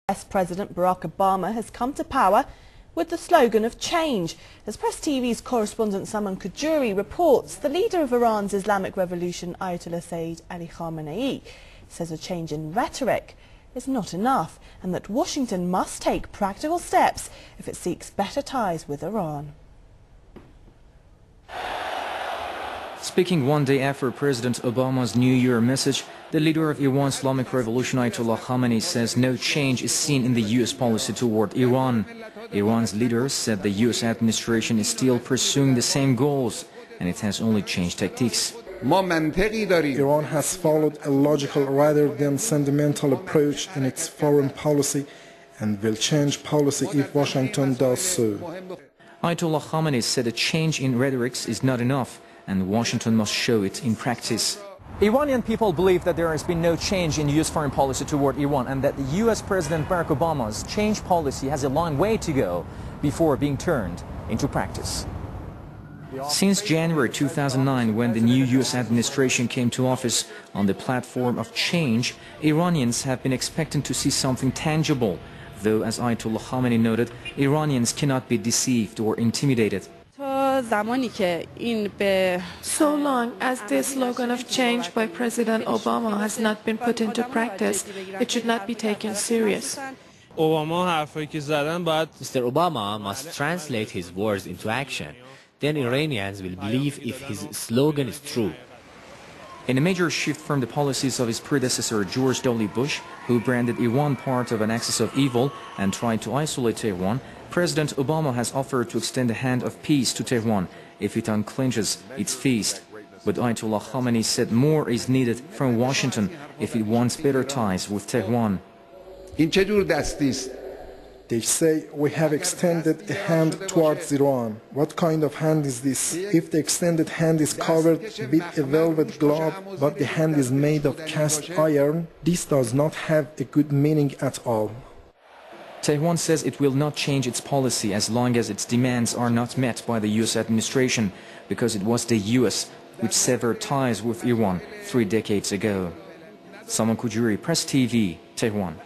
US President Barack Obama has come to power with the slogan of change. As Press TV's correspondent Saman Kujuri reports, the leader of Iran's Islamic Revolution, Ayatollah Sayyid khamenei, says a change in rhetoric is not enough and that Washington must take practical steps if it seeks better ties with Iran. Speaking one day after President Obama's New Year message, the leader of Iran's Islamic Revolution, Ayatollah Khamenei, says no change is seen in the U.S. policy toward Iran. Iran's leader said the U.S. administration is still pursuing the same goals, and it has only changed tactics. Iran has followed a logical rather than sentimental approach in its foreign policy and will change policy if Washington does so. Ayatollah Khamenei said a change in rhetoric is not enough, and Washington must show it in practice. Iranian people believe that there has been no change in U.S. foreign policy toward Iran and that the U.S. President Barack Obama's change policy has a long way to go before being turned into practice. Since January 2009, when the new U.S. administration came to office on the platform of change, Iranians have been expecting to see something tangible, though, as Ayatollah Khamenei noted, Iranians cannot be deceived or intimidated. So long as this slogan of change by President Obama has not been put into practice, it should not be taken serious. Mr. Obama must translate his words into action. Then Iranians will believe if his slogan is true. In a major shift from the policies of his predecessor George W. Bush, who branded Iran part of an axis of evil and tried to isolate Tehran, President Obama has offered to extend a hand of peace to Tehran if it unclenches its fist. But Ayatollah Khamenei said more is needed from Washington if it wants better ties with Tehran. They say we have extended a hand towards Iran. What kind of hand is this? If the extended hand is covered with a velvet glove, but the hand is made of cast iron, this does not have a good meaning at all. Tehran says it will not change its policy as long as its demands are not met by the U.S. administration, because it was the U.S. which severed ties with Iran 3 decades ago. Saman Kujuri, Press TV, Tehran.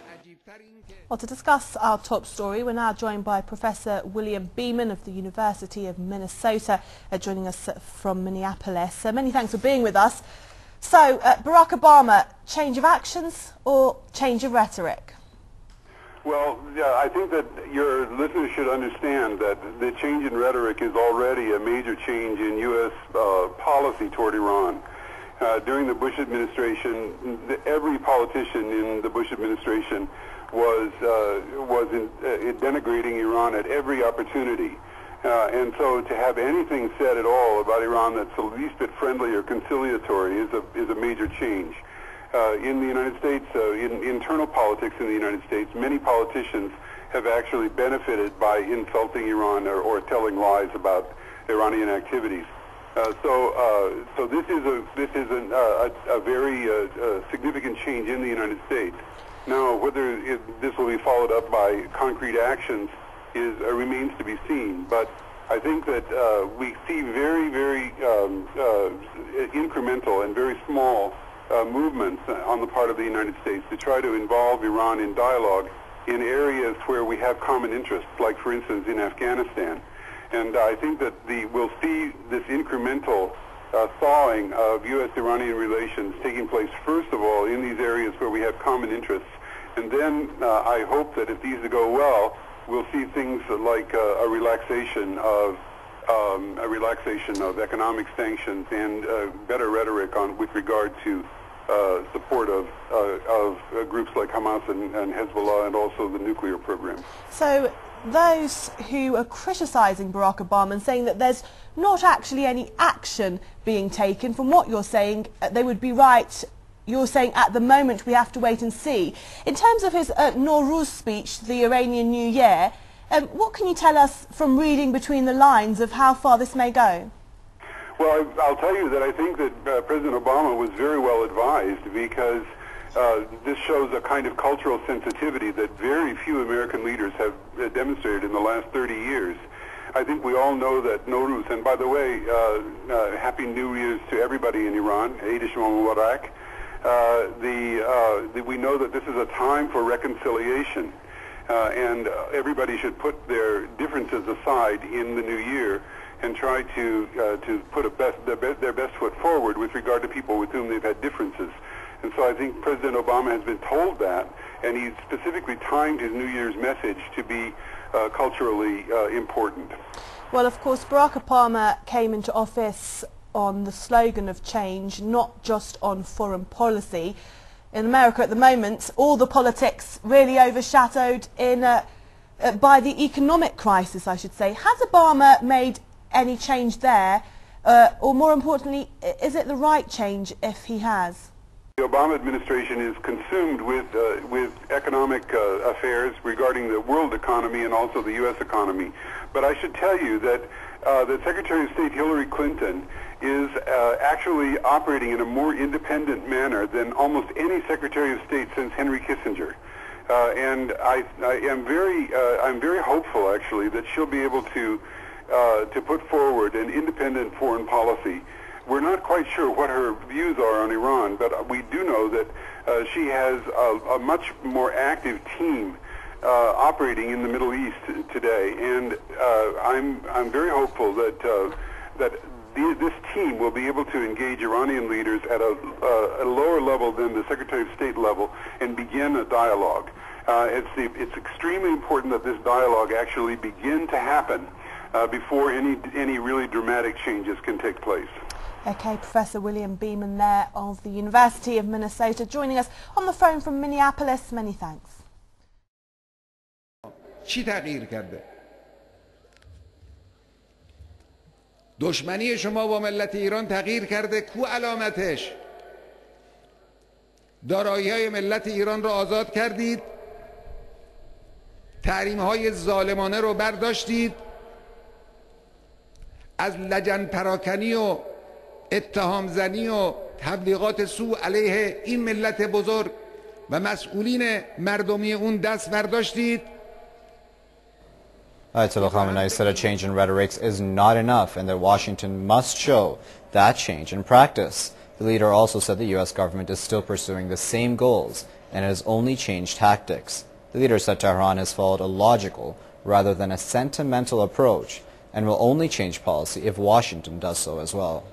Well, to discuss our top story, we're now joined by Professor William Beeman of the University of Minnesota, joining us from Minneapolis. Many thanks for being with us. So, Barack Obama, change of actions or change of rhetoric? Well, yeah, I think that your listeners should understand that the change in rhetoric is already a major change in U.S. policy toward Iran. During the Bush administration, every politician in the Bush administration was denigrating Iran at every opportunity. And so to have anything said at all about Iran that's the least bit friendly or conciliatory is a major change. In the United States, in internal politics in the United States, many politicians have actually benefited by insulting Iran or telling lies about Iranian activities. So this is a very significant change in the United States. Now, whether this will be followed up by concrete actions remains to be seen. But I think that we see very, very incremental and very small movements on the part of the United States to try to involve Iran in dialogue in areas where we have common interests, like, for instance, in Afghanistan. And I think that we'll see this incremental thawing of U.S.-Iranian relations taking place, first of all, in these areas where we have common interests. And then I hope that if these go well, we'll see things like a relaxation of economic sanctions and better rhetoric with regard to support of groups like Hamas and Hezbollah, and also the nuclear program. So those who are criticising Barack Obama and saying that there's not actually any action being taken, from what you're saying, they would be right. You're saying at the moment we have to wait and see. In terms of his Norooz speech, the Iranian New Year, what can you tell us from reading between the lines of how far this may go? Well, I'll tell you that I think that President Obama was very well advised, because this shows a kind of cultural sensitivity that very few American leaders have demonstrated in the last 30 years. I think we all know that Nowruz, and by the way, Happy New Year's to everybody in Iran, Eid Barak. We know that this is a time for reconciliation. and everybody should put their differences aside in the new year and try to put their best foot forward with regard to people with whom they've had differences. And so I think President Obama has been told that, and he's specifically timed his New Year's message to be culturally important. Well, of course, Barack Obama came into office on the slogan of change, not just on foreign policy. In America at the moment, all the politics really overshadowed by the economic crisis, I should say. Has Obama made any change there? Or more importantly, is it the right change if he has? The Obama administration is consumed with economic affairs regarding the world economy and also the U.S. economy. But I should tell you that Secretary of State Hillary Clinton is actually operating in a more independent manner than almost any Secretary of State since Henry Kissinger. And I'm very hopeful, actually, that she'll be able to put forward an independent foreign policy. We're not quite sure what her views are on Iran, but we do know that she has a much more active team operating in the Middle East today, and I'm very hopeful that this team will be able to engage Iranian leaders at a lower level than the Secretary of State level and begin a dialogue. It's extremely important that this dialogue actually begin to happen before any really dramatic changes can take place. Okay, Professor William Beeman there of the University of Minnesota joining us on the phone from Minneapolis. Many thanks. چی تغییر کرده؟ دشمنی شما با ملت ایران تغییر کرده، کو علامتش؟ دارایی‌های ملت ایران را آزاد کردید، تحریم‌های ظالمانه رو برداشتید، از لجن پراکنی و اتهام زنی و تبلیغات سوء علیه این ملت بزرگ و مسئولین مردمی اون دست برداشتید. Ayatollah Khamenei said a change in rhetorics is not enough and that Washington must show that change in practice. The leader also said the U.S. government is still pursuing the same goals and has only changed tactics. The leader said Tehran has followed a logical rather than a sentimental approach and will only change policy if Washington does so as well.